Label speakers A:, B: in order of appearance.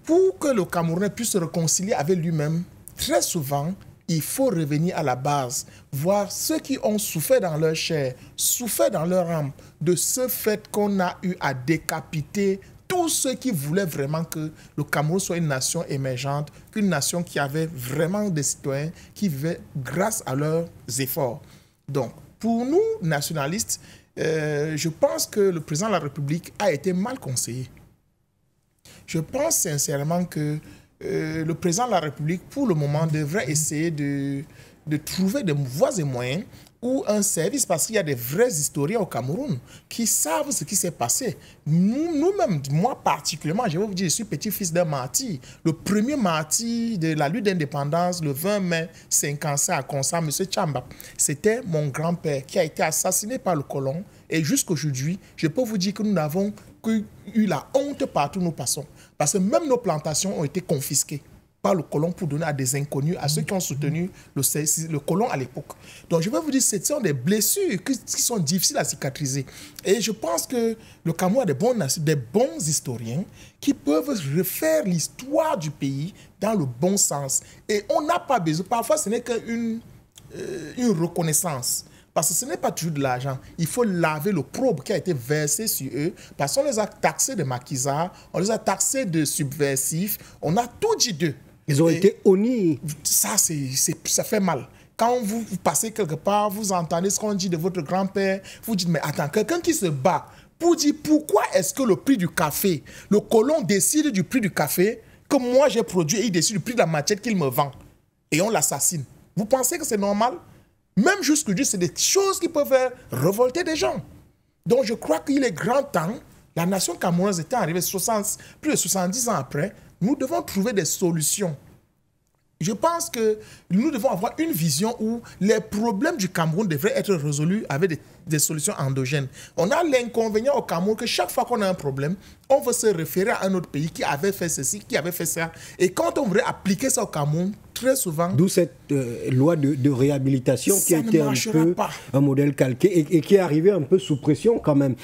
A: pour que le Camerounais puisse se réconcilier avec lui-même, très souvent, il faut revenir à la base, voir ceux qui ont souffert dans leur chair, souffert dans leur âme, de ce fait qu'on a eu à décapiter tous ceux qui voulaient vraiment que le Cameroun soit une nation émergente, qu'une nation qui avait vraiment des citoyens qui vivaient grâce à leurs efforts. Donc, pour nous, nationalistes, je pense que le président de la République a été mal conseillé. Je pense sincèrement que le président de la République, pour le moment, devrait essayer de trouver des voies et moyens ou un service, parce qu'il y a des vrais historiens au Cameroun qui savent ce qui s'est passé. Nous-mêmes, moi particulièrement, je vais vous dire, je suis petit-fils d'un martyr. Le premier martyr de la lutte d'indépendance, le 20 mai 1955 à Constant, M. Tchamba, c'était mon grand-père qui a été assassiné par le colon. Et jusqu'aujourd'hui, je peux vous dire que nous n'avons eu la honte partout où nous passons. Parce que même nos plantations ont été confisquées par le colon pour donner à des inconnus, à ceux qui ont soutenu le colon à l'époque. Donc je vais vous dire, ce sont des blessures qui sont difficiles à cicatriser. Et je pense que le Cameroun a des bons historiens qui peuvent refaire l'histoire du pays dans le bon sens. Et on n'a pas besoin, parfois ce n'est qu'une reconnaissance. Parce que ce n'est pas toujours de l'argent. Il faut laver le probe qui a été versé sur eux. Parce qu'on les a taxés de maquisards, on les a taxés de subversifs, on a tout dit d'eux.
B: Ils ont été honnis.
A: Ça fait mal. Quand vous passez quelque part, vous entendez ce qu'on dit de votre grand-père, vous dites, mais attends, quelqu'un qui se bat pour dire pourquoi est-ce que le prix du café, le colon décide du prix du café que moi j'ai produit et il décide du prix de la machette qu'il me vend. Et on l'assassine. Vous pensez que c'est normal? Même jusqu'aujourd'hui, c'est des choses qui peuvent faire révolter des gens. Donc je crois qu'il est grand temps, la nation camerounaise était arrivée plus de 70 ans après, nous devons trouver des solutions. Je pense que nous devons avoir une vision où les problèmes du Cameroun devraient être résolus avec des solutions endogènes. On a l'inconvénient au Cameroun que chaque fois qu'on a un problème, on veut se référer à un autre pays qui avait fait ceci, qui avait fait ça. Et quand on voudrait appliquer ça au Cameroun, très souvent...
B: D'où cette loi de réhabilitation qui a été un peu un modèle calqué et qui est arrivé un peu sous pression quand même.